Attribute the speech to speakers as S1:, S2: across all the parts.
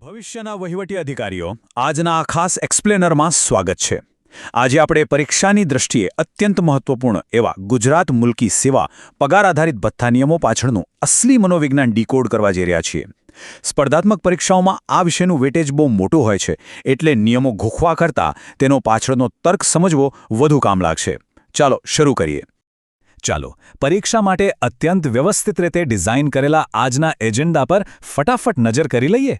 S1: ભવિષ્યના વહીવટી અધિકારીઓ આજના આ ખાસ એક્સપ્લેનરમાં સ્વાગત છે। આજે આપણે પરીક્ષાની દૃષ્ટિએ અત્યંત મહત્વપૂર્ણ એવા ગુજરાત મુલ્કી સેવા પગાર આધારિત ભથ્થા નિયમો પાછળનું અસલી મનોવિજ્ઞાન ડીકોડ કરવા જઈ રહ્યા છીએ। સ્પર્ધાત્મક પરીક્ષાઓમાં આ વિષયનું વેટેજ બહુ મોટું હોય છે, એટલે નિયમો ઘોખવા કરતાં તેનો પાછળનો તર્ક સમજવો વધુ કામ લાગશે। ચાલો શરૂ કરીએ। ચાલો પરીક્ષા માટે અત્યંત વ્યવસ્થિત રીતે ડિઝાઇન કરેલા આજના એજન્ડા પર ફટાફટ નજર કરી લઈએ।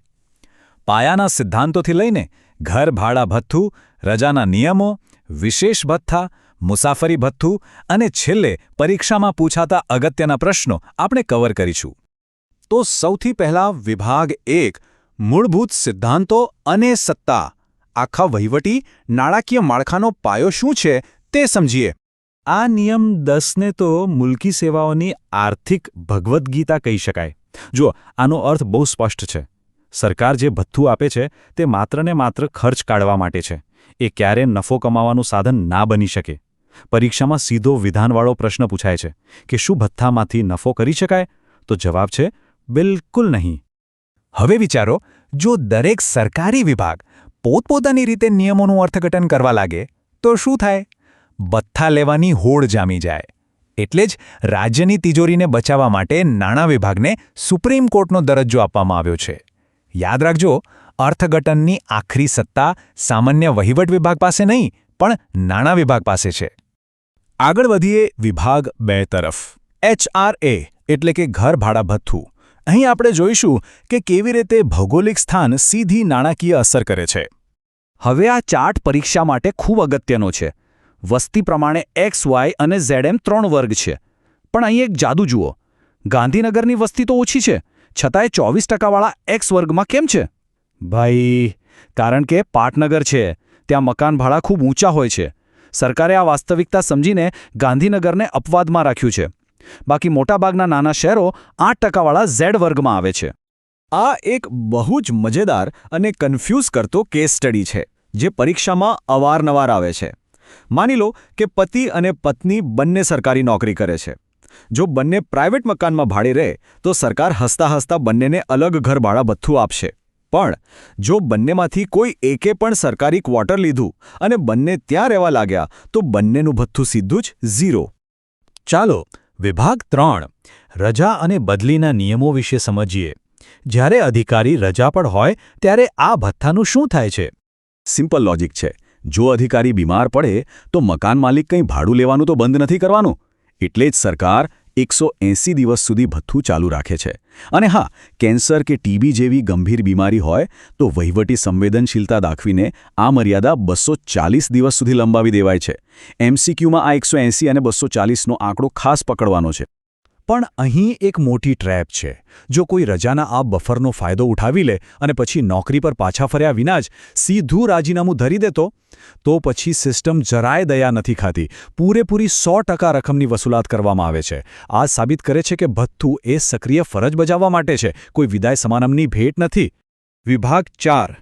S1: પાયાના સિદ્ધાંતોથી લઈને ઘર ભાડા ભથ્થું, રજાના નિયમો, વિશેષ ભથ્થા, મુસાફરી ભથ્થું અને છેલ્લે પરીક્ષામાં પૂછાતા અગત્યના પ્રશ્નો આપણે કવર કરીશું। તો સૌથી પહેલા વિભાગ 1 મૂળભૂત સિદ્ધાંતો અને સત્તા, આખા વહીવટી નાણાકીય માળખાનો પાયો શું છે તે સમજીએ। આ નિયમ 10ને તો મુલ્કી સેવાઓની આર્થિક ભગવદ્ ગીતા કહી શકાય। જુઓ, આનો અર્થ બહુ સ્પષ્ટ છે। સરકાર જે ભથ્થું આપે છે તે માત્ર ને માત્ર ખર્ચ કાઢવા માટે છે, એ ક્યારેય નફો કમાવાનું સાધન ના બની શકે। પરીક્ષામાં સીધો વિધાનવાળો પ્રશ્ન પૂછાય છે કે શું ભથ્થામાંથી નફો કરી શકાય? તો જવાબ છે બિલકુલ નહીં। હવે વિચારો, જો દરેક સરકારી વિભાગ પોતપોતાની રીતે નિયમોનું અર્થઘટન કરવા લાગે તો શું થાય? ભથ્થા લેવાની હોડ જામી જાય। એટલે જ રાજ્યની તિજોરીને બચાવવા માટે નાણાં વિભાગને સુપ્રીમ કોર્ટનો દરજ્જો આપવામાં આવ્યો છે। યાદ રાખજો, અર્થઘટનની આખરી સત્તા સામાન્ય વહીવટ વિભાગ પાસે નહીં, પણ નાણાં વિભાગ પાસે છે। આગળ વધીએ વિભાગ 2 તરફ। HRA એટલે કે ઘર ભાડા ભથ્થું। અહીં આપણે જોઈશું કે કેવી રીતે ભૌગોલિક સ્થાન સીધી નાણાકીય અસર કરે છે। હવે આ ચાર્ટ પરીક્ષા માટે ખૂબ અગત્યનો છે। વસ્તી પ્રમાણે X, Y અને Z એમ 3 વર્ગ છે, પણ અહીં એક જાદુ જુઓ। ગાંધીનગરની વસ્તી તો ઓછી છે, છતાંય 24% X વર્ગમાં કેમ છે? ભાઈ, કારણ કે પાટનગર છે, ત્યાં મકાન ભાડા ખૂબ ઊંચા હોય છે। સરકારે આ વાસ્તવિકતા સમજીને ગાંધીનગરને અપવાદમાં રાખ્યું છે। બાકી મોટાભાગના નાના શહેરો 8% Z વર્ગમાં આવે છે। આ એક બહુ જ મજેદાર અને કન્ફ્યુઝ કરતો કેસ સ્ટડી છે, જે પરીક્ષામાં અવારનવાર આવે છે। માની લો કે પતિ અને પત્ની બંને સરકારી નોકરી કરે છે। જો બંને પ્રાઇવેટ મકાનમાં ભાડે રહે તો સરકાર હસતા હસતા બંનેને અલગ ઘર ભાડા ભથ્થું આપશે। પણ જો બંનેમાંથી કોઈ એકે પણ સરકારી ક્વાર્ટર લીધું અને બંને ત્યાં રહેવા લાગ્યા તો બંનેનું ભથ્થું સીધું જ 0। ચાલો વિભાગ 3 રજા અને બદલીના નિયમો વિશે સમજીએ। જ્યારે અધિકારી રજા પર હોય ત્યારે આ ભથ્થાનું શું થાય છે? સિમ્પલ લોજિક છે। જો અધિકારી બીમાર પડે તો મકાન માલિક કંઈ ભાડું લેવાનું તો બંધ નથી કરવાનું, એટલે જ સરકાર 180 દિવસ સુધી ભથ્થું ચાલુ રાખે છે। અને હા, કેન્સર કે ટીબી જેવી ગંભીર બીમારી હોય તો વહીવટી સંવેદનશીલતા દાખવીને આ મર્યાદા 240 દિવસ સુધી લંબાવી દેવાય છે। MCQમાં આ 180 અને 240નો આંકડો ખાસ પકડવાનો છે। પણ અહીં એક મોટી ટ્રેપ છે। જો કોઈ રજાના આ બફરનો ફાયદો ઉઠાવી લે અને પછી નોકરી પર પાછા ફર્યા વિના જ સીધું રાજીનામું ધરી દેતો, તો પછી સિસ્ટમ જરાય દયા નથી ખાતી। પૂરેપૂરી 100% રકમની વસૂલાત કરવામાં આવે છે। આ સાબિત કરે છે કે ભથ્થું એ સક્રિય ફરજ બજાવવા માટે છે, કોઈ વિદાય સમારંભની ભેટ નથી। વિભાગ 4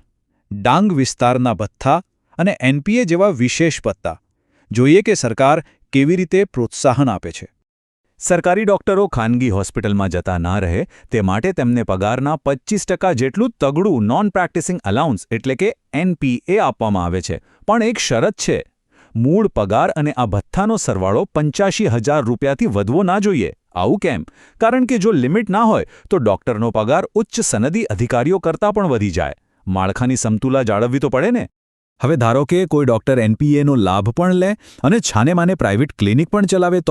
S1: ડાંગ વિસ્તારના ભથ્થા અને NPA જેવા વિશેષ ભથ્થા। જોઈએ કે સરકાર કેવી રીતે પ્રોત્સાહન આપે છે। સરકારી ડોક્ટરો ખાનગી હોસ્પિટલમાં જતા ના રહે તે માટે તેમને પગારના 25% જેટલું તગડું નોન પ્રેક્ટિસિંગ અલાઉન્સ એટલે કે NPA આપવામાં આવે છે। પણ એક શરત છે, મૂળ પગાર અને આ ભથ્થાનો સરવાળો 85,000 રૂપિયાથી વધવો ના જોઈએ। આવું કેમ? કારણ કે જો લિમિટ ના હોય તો ડોક્ટરનો પગાર ઉચ્ચ સનદી અધિકારીઓ કરતાં પણ વધી જાય। માળખાની સમતુલા જાળવવી તો પડે ને। હવે ધારો કે કોઈ ડોક્ટર NPAનો લાભ પણ લે અને છાનેમાને પ્રાઇવેટ ક્લિનિક પણ ચલાવે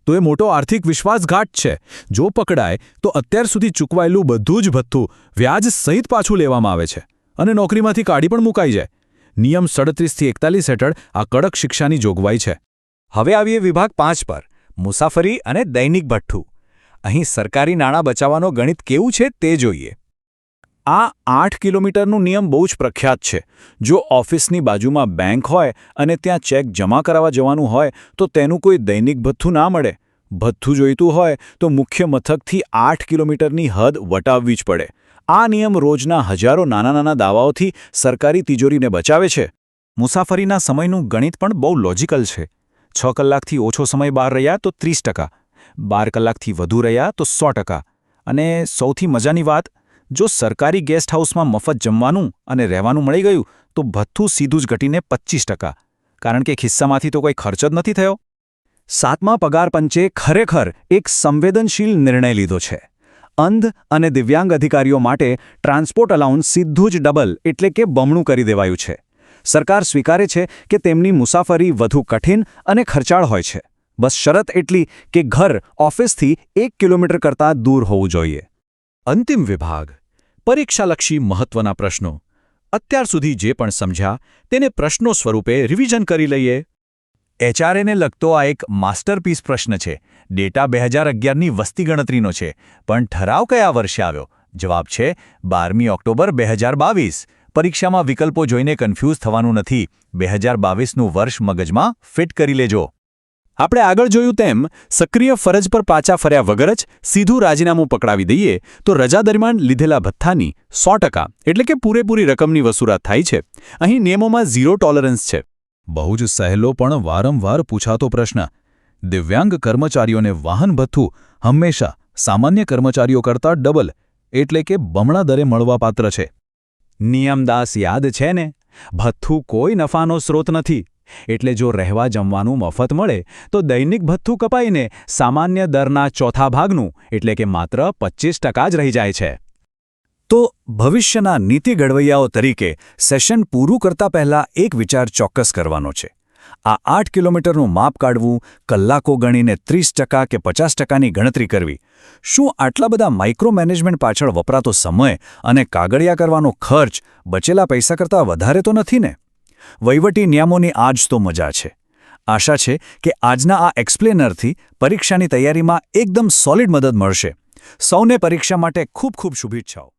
S1: તો એ મોટો આર્થિક વિશ્વાસઘાત છે। જો પકડાય તો અત્યાર સુધી ચૂકવાયેલું બધું જ ભથ્થું વ્યાજ સહિત પાછું લેવામાં આવે છે અને નોકરીમાંથી કાઢી પણ મુકાઈ જાય। નિયમ 37 થી 41 હેઠળ આ કડક શિક્ષાની જોગવાઈ છે। હવે આવીએ વિભાગ 5 પર, મુસાફરી અને દૈનિક ભથ્થું। અહીં સરકારી નાણાં બચાવવાનો ગણિત કેવું છે તે જોઈએ। આ 8 કિલોમીટરનું નિયમ બહુ જ પ્રખ્યાત છે। જો ઓફિસની બાજુમાં બેંક હોય અને ત્યાં ચેક જમા કરાવવા જવાનું હોય તો તેનું કોઈ દૈનિક ભથ્થું ના મળે। ભથ્થું જોઈતું હોય તો મુખ્ય મથકથી 8 કિલોમીટરની હદ વટાવવી જ પડે। આ નિયમ રોજના હજારો નાના નાના દાવાઓથી સરકારી તિજોરીને બચાવે છે। મુસાફરીના સમયનું ગણિત પણ બહુ લોજિકલ છે। 6 કલાકથી ઓછો સમય બહાર રહ્યા તો 30%, 12 કલાકથી વધુ રહ્યા તો 100%, અને સૌથી મજાની વાત, જો સરકારી ગેસ્ટ હાઉસમાં મફત જમવાનું અને રહેવાનું મળી ગયું તો ભથ્થું સીધું જ ઘટીને 25%, કારણ કે ખિસ્સામાંથી તો કોઈ ખર્ચ જ નથી થયો. 7મા પગાર પંચે ખરેખર એક સંવેદનશીલ નિર્ણય લીધો છે. અંધ અને દિવ્યાંગ અધિકારીઓ માટે ટ્રાન્સપોર્ટ અલાઉન્સ સીધું જ ડબલ એટલે કે બમણું કરી દેવાયું છે. સરકાર સ્વીકારે છે કે તેમની મુસાફરી વધુ કઠિન અને ખર્ચાળ હોય છે. બસ શરત એટલી કે ઘર ઓફિસથી 1 કિલોમીટર કરતાં દૂર હોવું જોઈએ. અંતિમ વિભાગ પરીક્ષાલક્ષી મહત્વના પ્રશ્નો. અત્યાર સુધી જે પણ સમજ્યા તેને પ્રશ્નો સ્વરૂપે રિવિઝન કરી લઈએ. HRAને લગતો આ એક માસ્ટરપીસ પ્રશ્ન છે. ડેટા 2011ની વસ્તી ગણતરીનો છે, પણ ઠરાવ કયા વર્ષે આવ્યો? જવાબ છે 12મી ઓક્ટોબર 2022. પરીક્ષામાં વિકલ્પો જોઈને કન્ફ્યુઝ થવાનું નથી. 2022નું વર્ષ મગજમાં ફિટ કરી લેજો. આપણે આગળ જોયું તેમ સક્રિય ફરજ પર પાછા ફર્યા વગર જ સીધું રાજીનામું પકડાવી દઈએ તો રજા દરમિયાન લીધેલા ભથ્થાની 100% એટલે કે પૂરેપૂરી રકમની વસૂલાત થાય છે. અહીં નિયમોમાં ઝીરો ટોલરન્સ છે. બહુ જ સહેલો પણ વારંવાર પૂછાતો પ્રશ્ન. દિવ્યાંગ કર્મચારીઓને વાહન ભથ્થું હંમેશા સામાન્ય કર્મચારીઓ કરતાં ડબલ એટલે કે બમણા દરે મળવાપાત્ર છે. નિયમદાસ યાદ છે ને? ભથ્થું કોઈ નફાનો સ્રોત નથી. એટલે જો રહેવા જમવાનું મફત મળે તો દૈનિક ભથ્થું કપાઈને સામાન્ય દરના ચોથા ભાગનું એટલે કે માત્ર 25% જ રહી જાય છે. તો ભવિષ્યના નીતિ ઘડવૈયાઓ તરીકે સેશન પૂરું કરતા પહેલાં એક વિચાર ચોક્કસ કરવાનો છે. આ 8 કિલોમીટરનું માપ કાઢવું, કલાકો ગણીને 30% કે 50%ની ગણતરી કરવી, શું આટલા બધા માઇક્રો મેનેજમેન્ટ પાછળ વપરાતો સમય અને કાગળિયા કરવાનો ખર્ચ બચેલા પૈસા કરતાં વધારે તો નથી ને? વહીવટી નિયમોની આ જ તો મજા છે. આશા છે કે આજના આ એક્સપ્લેનરથી પરીક્ષાની તૈયારીમાં એકદમ સોલિડ મદદ મળશે. સૌને પરીક્ષા માટે ખૂબ ખૂબ શુભેચ્છાઓ.